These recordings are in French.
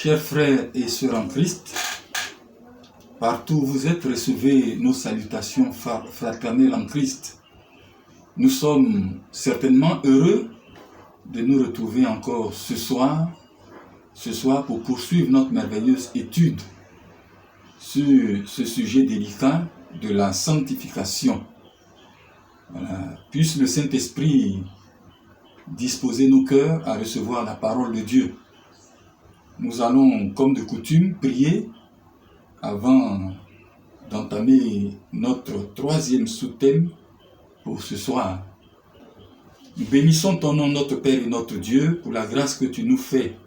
Chers frères et sœurs en Christ, partout où vous êtes, recevez nos salutations fraternelles en Christ. Nous sommes certainement heureux de nous retrouver encore ce soir pour poursuivre notre merveilleuse étude sur ce sujet délicat de la sanctification. Voilà. Puisse le Saint-Esprit disposer nos cœurs à recevoir la parole de Dieu. Nous allons, comme de coutume, prier avant d'entamer notre troisième sous-thème pour ce soir. Nous bénissons ton nom, notre Père et notre Dieu, pour la grâce que tu nous fais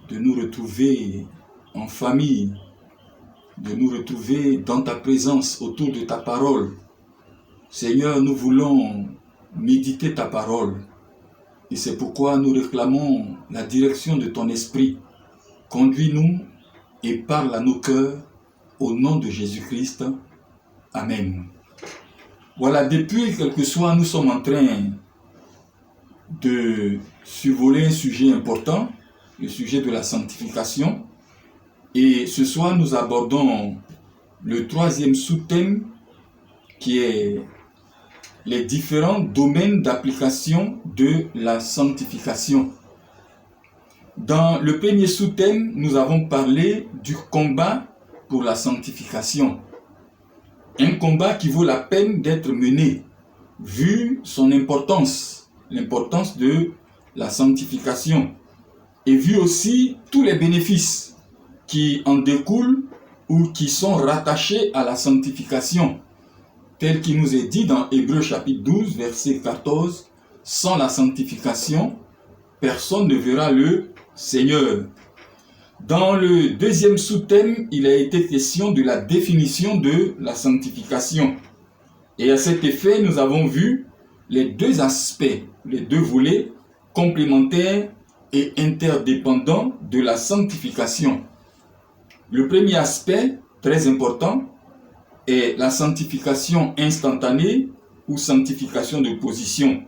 de nous retrouver en famille, de nous retrouver dans ta présence autour de ta parole. Seigneur, nous voulons méditer ta parole et c'est pourquoi nous réclamons la direction de ton esprit. Conduis-nous et parle à nos cœurs au nom de Jésus-Christ. Amen. Voilà, depuis quelques soirs, nous sommes en train de survoler un sujet important, le sujet de la sanctification. Et ce soir, nous abordons le troisième sous-thème qui est les différents domaines d'application de la sanctification. Dans le premier sous-thème, nous avons parlé du combat pour la sanctification. Un combat qui vaut la peine d'être mené, vu son importance, l'importance de la sanctification, et vu aussi tous les bénéfices qui en découlent ou qui sont rattachés à la sanctification, tel qu'il nous est dit dans Hébreux chapitre 12, verset 14, « Sans la sanctification, personne ne verra le Seigneur ». Dans le deuxième sous-thème, il a été question de la définition de la sanctification. Et à cet effet, nous avons vu les deux aspects, les deux volets complémentaires et interdépendants de la sanctification. Le premier aspect, très important, est la sanctification instantanée ou sanctification de position.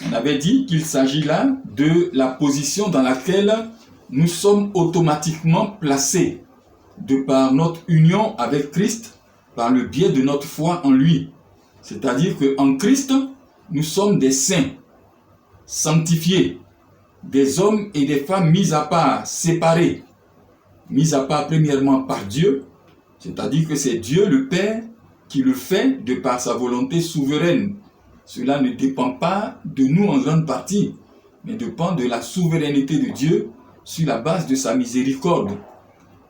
On avait dit qu'il s'agit là de la position dans laquelle nous sommes automatiquement placés de par notre union avec Christ, par le biais de notre foi en lui. C'est-à-dire qu'en Christ, nous sommes des saints, sanctifiés, des hommes et des femmes mis à part, séparés, mis à part premièrement par Dieu, c'est-à-dire que c'est Dieu le Père qui le fait de par sa volonté souveraine. Cela ne dépend pas de nous en grande partie, mais dépend de la souveraineté de Dieu sur la base de sa miséricorde.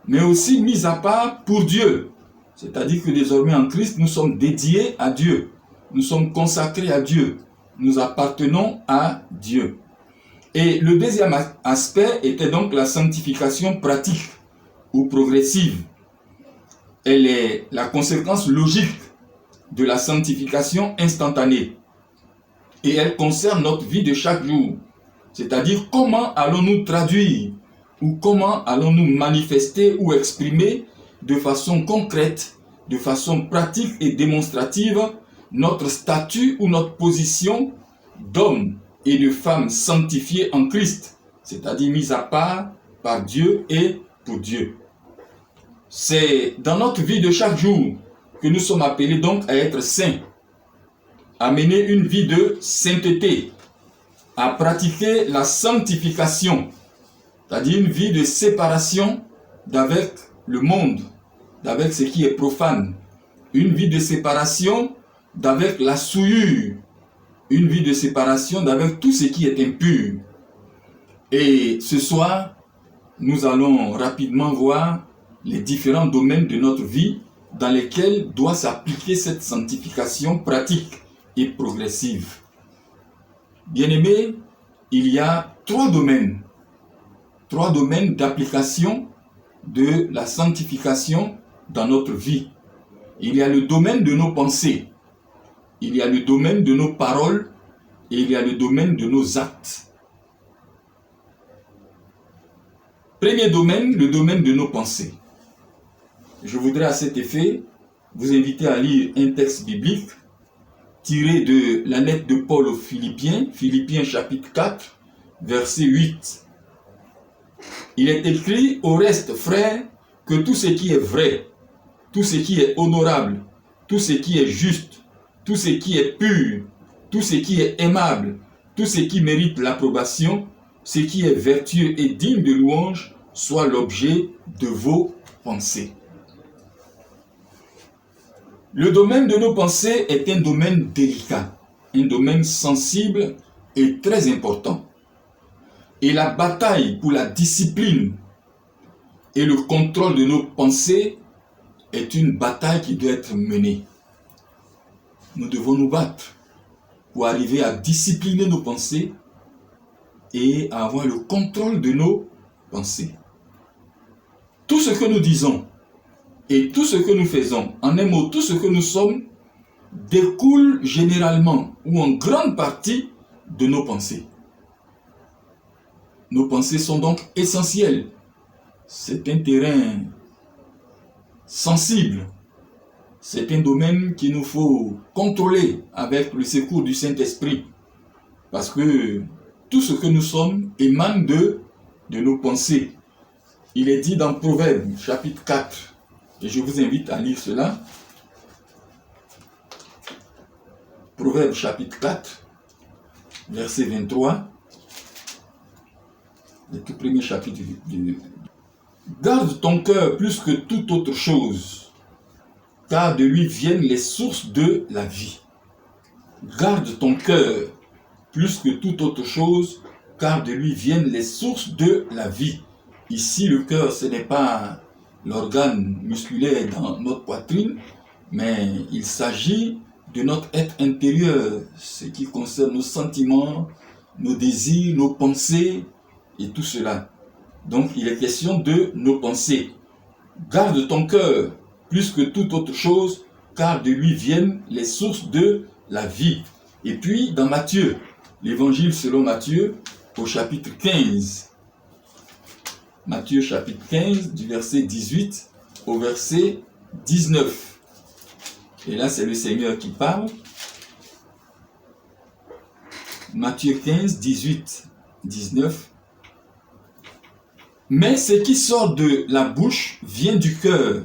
Mais aussi mis à part pour Dieu, c'est-à-dire que désormais en Christ, nous sommes dédiés à Dieu, nous sommes consacrés à Dieu, nous appartenons à Dieu. Et le deuxième aspect était donc la sanctification pratique ou progressive. Elle est la conséquence logique de la sanctification instantanée. Et elle concerne notre vie de chaque jour. C'est-à-dire comment allons-nous traduire ou comment allons-nous manifester ou exprimer de façon concrète, de façon pratique et démonstrative notre statut ou notre position d'homme et de femme sanctifiés en Christ, c'est-à-dire mis à part par Dieu et pour Dieu. C'est dans notre vie de chaque jour que nous sommes appelés donc à être saints, à mener une vie de sainteté, à pratiquer la sanctification, c'est-à-dire une vie de séparation d'avec le monde, d'avec ce qui est profane, une vie de séparation d'avec la souillure, une vie de séparation d'avec tout ce qui est impur. Et ce soir, nous allons rapidement voir les différents domaines de notre vie dans lesquels doit s'appliquer cette sanctification pratique et progressive. Bien-aimés, il y a trois domaines d'application de la sanctification dans notre vie. Il y a le domaine de nos pensées, il y a le domaine de nos paroles et il y a le domaine de nos actes. Premier domaine, le domaine de nos pensées. Je voudrais à cet effet vous inviter à lire un texte biblique tiré de la lettre de Paul aux Philippiens, Philippiens chapitre 4, verset 8. Il est écrit au reste, frères, que tout ce qui est vrai, tout ce qui est honorable, tout ce qui est juste, tout ce qui est pur, tout ce qui est aimable, tout ce qui mérite l'approbation, ce qui est vertueux et digne de louange, soit l'objet de vos pensées. Le domaine de nos pensées est un domaine délicat, un domaine sensible et très important. Et la bataille pour la discipline et le contrôle de nos pensées est une bataille qui doit être menée. Nous devons nous battre pour arriver à discipliner nos pensées et à avoir le contrôle de nos pensées. Tout ce que nous disons et tout ce que nous faisons, en un mot, tout ce que nous sommes, découle généralement ou en grande partie de nos pensées. Nos pensées sont donc essentielles. C'est un terrain sensible. C'est un domaine qu'il nous faut contrôler avec le secours du Saint-Esprit. Parce que tout ce que nous sommes émane de nos pensées. Il est dit dans Proverbes, chapitre 4, et je vous invite à lire cela. Proverbes, chapitre 4, verset 23. Le tout premier chapitre. Garde ton cœur plus que toute autre chose, car de lui viennent les sources de la vie. Garde ton cœur plus que toute autre chose, car de lui viennent les sources de la vie. Ici, le cœur, ce n'est pas l'organe musculaire dans notre poitrine, mais il s'agit de notre être intérieur, ce qui concerne nos sentiments, nos désirs, nos pensées et tout cela. Donc, il est question de nos pensées. Garde ton cœur plus que toute autre chose, car de lui viennent les sources de la vie. Et puis, dans Matthieu, l'évangile selon Matthieu, au chapitre 15. Matthieu chapitre 15, du verset 18 au verset 19. Et là, c'est le Seigneur qui parle. Matthieu 15, 18, 19. Mais ce qui sort de la bouche vient du cœur,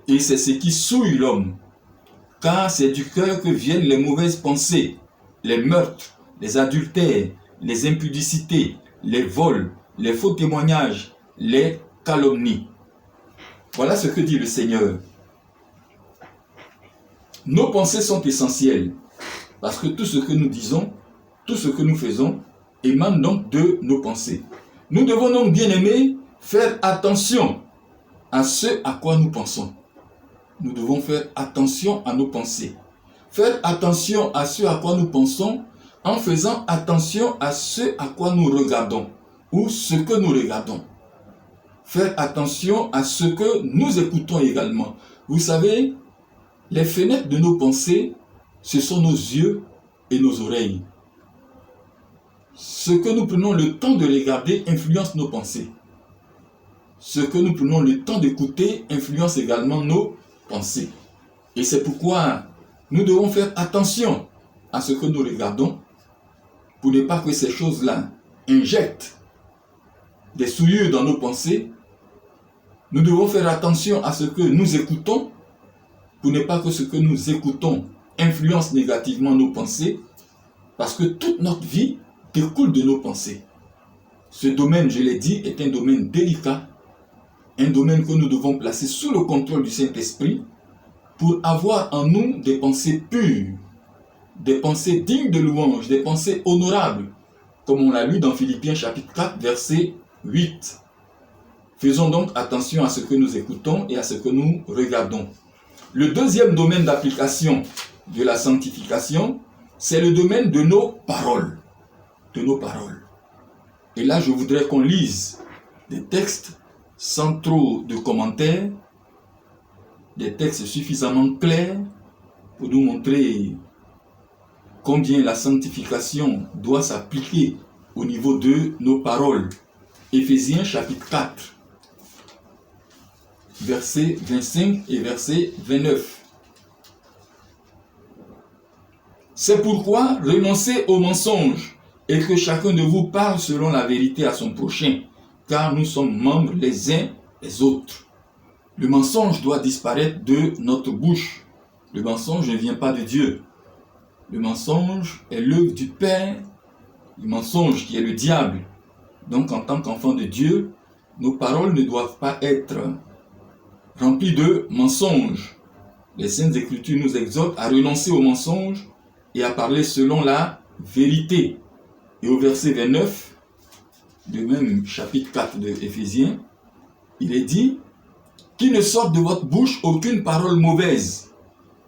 et c'est ce qui souille l'homme. Car c'est du cœur que viennent les mauvaises pensées, les meurtres, les adultères, les impudicités, les vols, les faux témoignages, les calomnies. Voilà ce que dit le Seigneur. Nos pensées sont essentielles, parce que tout ce que nous disons, tout ce que nous faisons, émane donc de nos pensées. Nous devons donc, bien aimés, faire attention à ce à quoi nous pensons. Nous devons faire attention à nos pensées. Faire attention à ce à quoi nous pensons en faisant attention à ce à quoi nous regardons ou ce que nous regardons. Faire attention à ce que nous écoutons également. Vous savez, les fenêtres de nos pensées, ce sont nos yeux et nos oreilles. Ce que nous prenons le temps de regarder influence nos pensées. Ce que nous prenons le temps d'écouter influence également nos pensées. Et c'est pourquoi nous devons faire attention à ce que nous regardons pour ne pas que ces choses-là injectent des souillures dans nos pensées. Nous devons faire attention à ce que nous écoutons pour ne pas que ce que nous écoutons influence négativement nos pensées, parce que toute notre vie découle de nos pensées. Ce domaine, je l'ai dit, est un domaine délicat, un domaine que nous devons placer sous le contrôle du Saint-Esprit pour avoir en nous des pensées pures, des pensées dignes de louange, des pensées honorables, comme on l'a lu dans Philippiens chapitre 4, verset 8. Faisons donc attention à ce que nous écoutons et à ce que nous regardons. Le deuxième domaine d'application de la sanctification, c'est le domaine de nos paroles. De nos paroles. Et là, je voudrais qu'on lise des textes sans trop de commentaires, des textes suffisamment clairs pour nous montrer combien la sanctification doit s'appliquer au niveau de nos paroles. Éphésiens chapitre 4, versets 25 et verset 29. C'est pourquoi renoncez aux mensonges et que chacun de vous parle selon la vérité à son prochain, car nous sommes membres les uns des autres. Le mensonge doit disparaître de notre bouche. Le mensonge ne vient pas de Dieu. Le mensonge est l'œuvre du Père, le mensonge qui est le diable. Donc en tant qu'enfant de Dieu, nos paroles ne doivent pas être remplies de mensonges. Les Saintes Écritures nous exhortent à renoncer au mensonge et à parler selon la vérité. Et au verset 29, du même chapitre 4 de Éphésiens, il est dit « Qu'il ne sorte de votre bouche aucune parole mauvaise,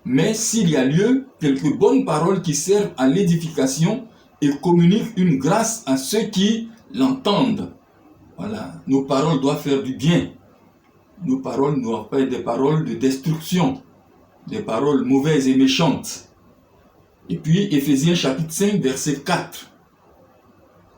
mais s'il y a lieu, quelques bonnes paroles qui servent à l'édification et communiquent une grâce à ceux qui l'entendent. » Voilà, nos paroles doivent faire du bien. Nos paroles ne doivent pas être des paroles de destruction, des paroles mauvaises et méchantes. Et puis, Éphésiens chapitre 5, verset 4.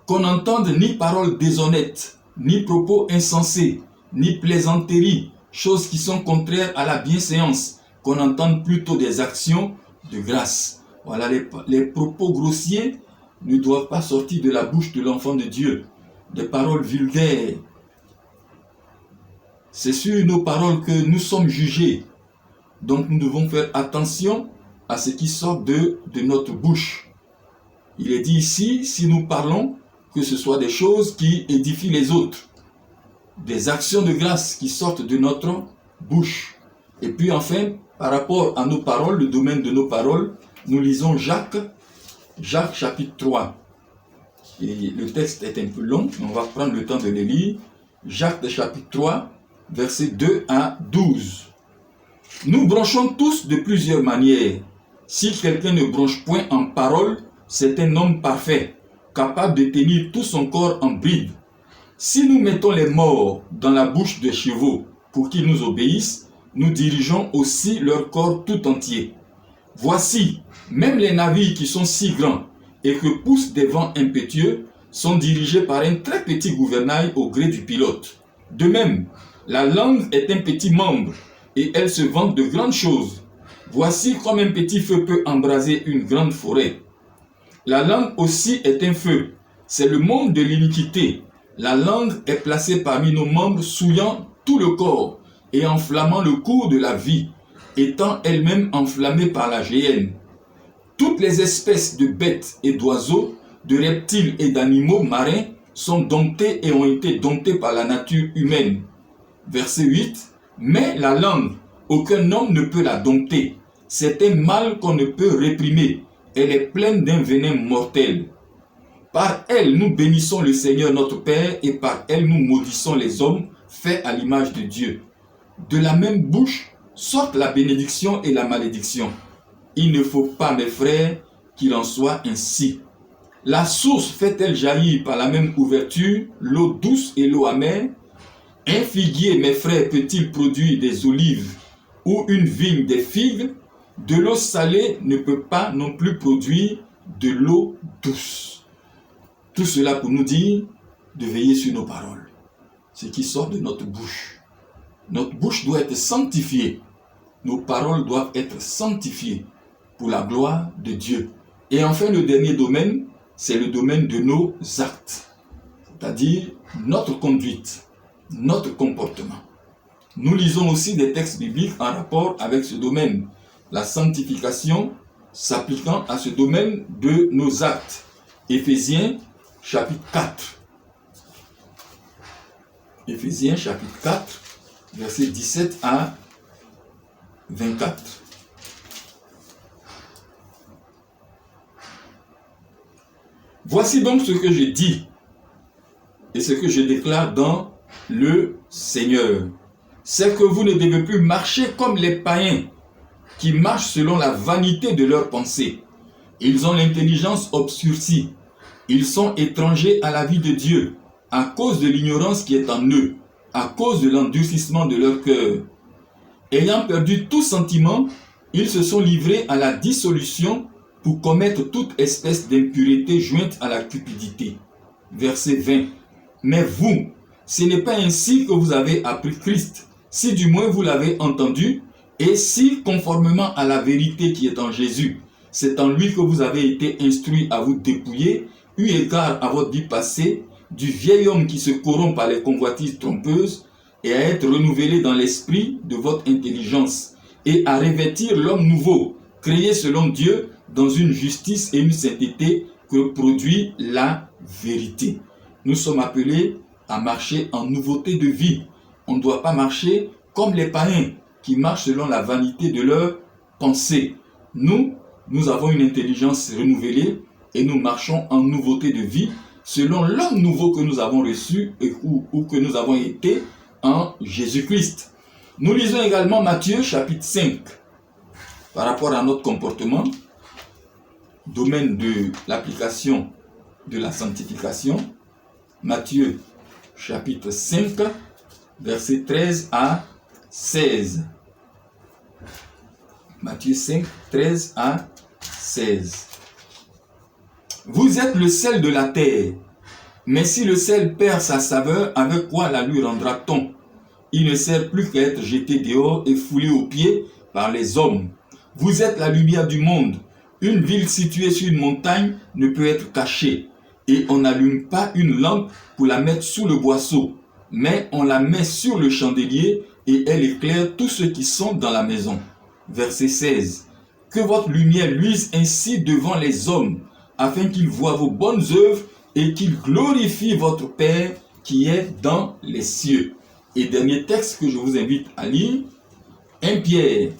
Qu'on n'entende ni paroles déshonnêtes, ni propos insensés, ni plaisanteries, choses qui sont contraires à la bienséance, qu'on entende plutôt des actions de grâce. Voilà, les propos grossiers ne doivent pas sortir de la bouche de l'enfant de Dieu. Des paroles vulgaires. C'est sur nos paroles que nous sommes jugés. Donc nous devons faire attention à ce qui sort de notre bouche. Il est dit ici, si nous parlons, que ce soit des choses qui édifient les autres. Des actions de grâce qui sortent de notre bouche. Et puis enfin, par rapport à nos paroles, le domaine de nos paroles, nous lisons Jacques chapitre 3. Et le texte est un peu long, mais on va prendre le temps de le lire. Jacques chapitre 3, versets 2 à 12. Nous bronchons tous de plusieurs manières. Si quelqu'un ne bronche point en parole, c'est un homme parfait, capable de tenir tout son corps en bride. Si nous mettons les morts dans la bouche des chevaux pour qu'ils nous obéissent, nous dirigeons aussi leur corps tout entier. Voici, même les navires qui sont si grands et que poussent des vents impétueux sont dirigés par un très petit gouvernail au gré du pilote. De même, la langue est un petit membre et elle se vante de grandes choses. Voici comme un petit feu peut embraser une grande forêt. La langue aussi est un feu. C'est le monde de l'iniquité. La langue est placée parmi nos membres, souillant tout le corps et enflammant le cours de la vie, étant elle-même enflammée par la géhenne. Toutes les espèces de bêtes et d'oiseaux, de reptiles et d'animaux marins sont domptés et ont été domptés par la nature humaine. Verset 8. Mais la langue, aucun homme ne peut la dompter. C'est un mal qu'on ne peut réprimer. Elle est pleine d'un venin mortel. Par elle, nous bénissons le Seigneur notre Père et par elle, nous maudissons les hommes faits à l'image de Dieu. De la même bouche sortent la bénédiction et la malédiction. Il ne faut pas, mes frères, qu'il en soit ainsi. La source fait-elle jaillir par la même ouverture l'eau douce et l'eau amère? Un figuier, mes frères, peut-il produire des olives ou une vigne des figues? De l'eau salée ne peut pas non plus produire de l'eau douce. Tout cela pour nous dire de veiller sur nos paroles, ce qui sort de notre bouche. Notre bouche doit être sanctifiée. Nos paroles doivent être sanctifiées pour la gloire de Dieu. Et enfin, le dernier domaine, c'est le domaine de nos actes, c'est-à-dire notre conduite, notre comportement. Nous lisons aussi des textes bibliques en rapport avec ce domaine, la sanctification s'appliquant à ce domaine de nos actes. Éphésiens chapitre 4. Éphésiens chapitre 4, versets 17 à 24. Voici donc ce que je dis et ce que je déclare dans le Seigneur. C'est que vous ne devez plus marcher comme les païens qui marchent selon la vanité de leurs pensées. Ils ont l'intelligence obscurcie. Ils sont étrangers à la vie de Dieu à cause de l'ignorance qui est en eux, à cause de l'endurcissement de leur cœur. Ayant perdu tout sentiment, ils se sont livrés à la dissolution pour commettre toute espèce d'impureté jointe à la cupidité. Verset 20. Mais vous, ce n'est pas ainsi que vous avez appris Christ, si du moins vous l'avez entendu, et si, conformément à la vérité qui est en Jésus, c'est en lui que vous avez été instruits à vous dépouiller, eu égard à votre vie passée, du vieil homme qui se corrompt par les convoitises trompeuses et à être renouvelé dans l'esprit de votre intelligence et à revêtir l'homme nouveau, créé selon Dieu dans une justice et une sainteté que produit la vérité. Nous sommes appelés à marcher en nouveauté de vie. On ne doit pas marcher comme les païens qui marchent selon la vanité de leurs pensées. Nous avons une intelligence renouvelée et nous marchons en nouveauté de vie selon l'homme nouveau que nous avons reçu ou que nous avons été en Jésus-Christ. Nous lisons également Matthieu chapitre 5 par rapport à notre comportement, domaine de l'application de la sanctification. Matthieu chapitre 5 versets 13 à 16. Matthieu 5, 13 à 16. Vous êtes le sel de la terre, mais si le sel perd sa saveur, avec quoi la lui rendra-t-on? Il ne sert plus qu'à être jeté dehors et foulé aux pieds par les hommes. Vous êtes la lumière du monde. Une ville située sur une montagne ne peut être cachée. Et on n'allume pas une lampe pour la mettre sous le boisseau, mais on la met sur le chandelier et elle éclaire tous ceux qui sont dans la maison. Verset 16. Que votre lumière luise ainsi devant les hommes, afin qu'ils voient vos bonnes œuvres et qu'ils glorifient votre Père qui est dans les cieux. Et dernier texte que je vous invite à lire, 1 Pierre,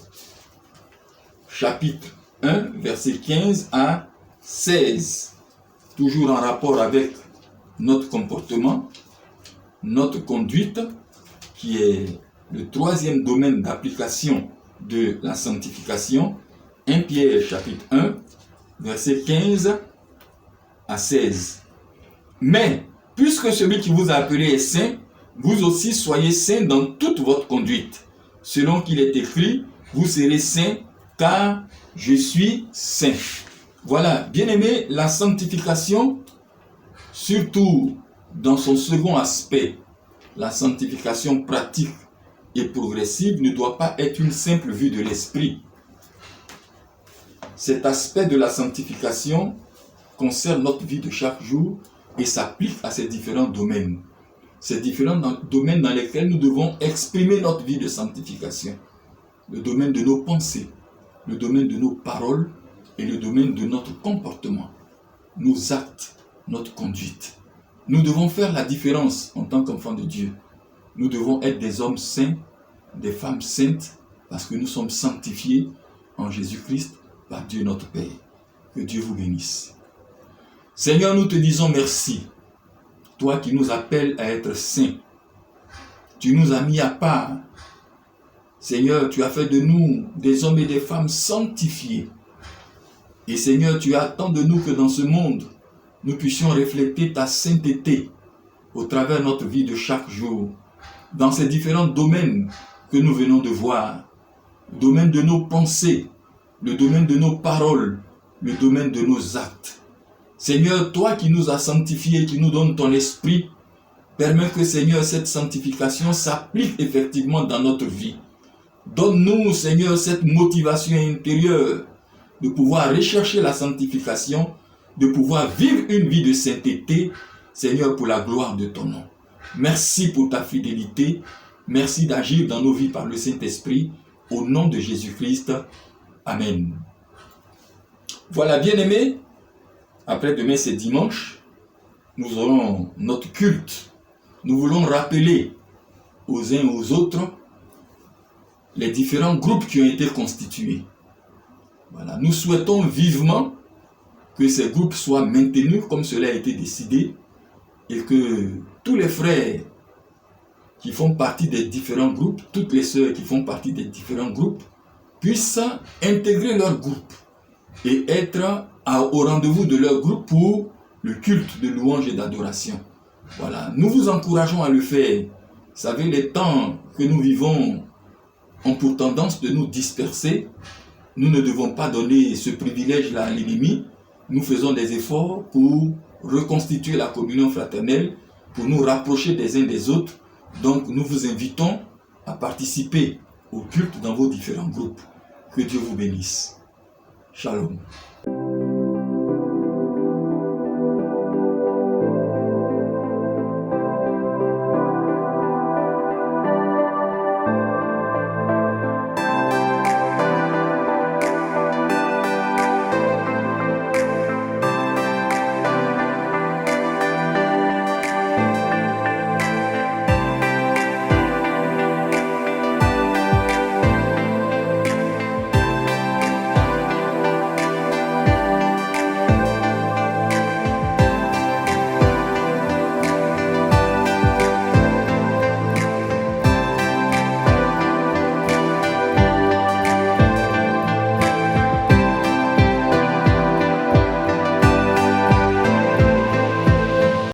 chapitre 1, verset 15 à 16. Toujours en rapport avec notre comportement, notre conduite, qui est le troisième domaine d'application de la sanctification. 1 Pierre chapitre 1, verset 15 à 16. Mais, puisque celui qui vous a appelé est saint, vous aussi soyez saints dans toute votre conduite. Selon qu'il est écrit, vous serez saints, car je suis saint. Voilà, bien-aimés, la sanctification, surtout dans son second aspect, la sanctification pratique et progressive ne doit pas être une simple vue de l'esprit. Cet aspect de la sanctification concerne notre vie de chaque jour et s'applique à ces différents domaines. Ces différents domaines dans lesquels nous devons exprimer notre vie de sanctification. Le domaine de nos pensées, le domaine de nos paroles et le domaine de notre comportement, nos actes, notre conduite. Nous devons faire la différence en tant qu'enfants de Dieu. Nous devons être des hommes saints, des femmes saintes, parce que nous sommes sanctifiés en Jésus-Christ par Dieu notre Père. Que Dieu vous bénisse. Seigneur, nous te disons merci. Toi qui nous appelles à être saints. Tu nous as mis à part. Seigneur, tu as fait de nous des hommes et des femmes sanctifiés. Et Seigneur, tu attends de nous que dans ce monde, nous puissions refléter ta sainteté au travers de notre vie de chaque jour, dans ces différents domaines que nous venons de voir. Le domaine de nos pensées, le domaine de nos paroles, le domaine de nos actes. Seigneur, toi qui nous as sanctifiés, qui nous donnes ton esprit, permets que, Seigneur, cette sanctification s'applique effectivement dans notre vie. Donne-nous, Seigneur, cette motivation intérieure de pouvoir rechercher la sanctification, de pouvoir vivre une vie de sainteté, Seigneur, pour la gloire de ton nom. Merci pour ta fidélité. Merci d'agir dans nos vies par le Saint-Esprit. Au nom de Jésus-Christ. Amen. Voilà, bien-aimés, après-demain, c'est dimanche. Nous aurons notre culte. Nous voulons rappeler aux uns et aux autres les différents groupes qui ont été constitués. Voilà. Nous souhaitons vivement que ces groupes soient maintenus comme cela a été décidé et que tous les frères qui font partie des différents groupes, toutes les sœurs qui font partie des différents groupes, puissent intégrer leur groupe et être au rendez-vous de leur groupe pour le culte de louange et d'adoration. Voilà, nous vous encourageons à le faire. Vous savez, les temps que nous vivons ont pour tendance de nous disperser. Nous ne devons pas donner ce privilège-là à l'ennemi. Nous faisons des efforts pour reconstituer la communion fraternelle, pour nous rapprocher des uns des autres. Donc, nous vous invitons à participer au culte dans vos différents groupes. Que Dieu vous bénisse. Shalom.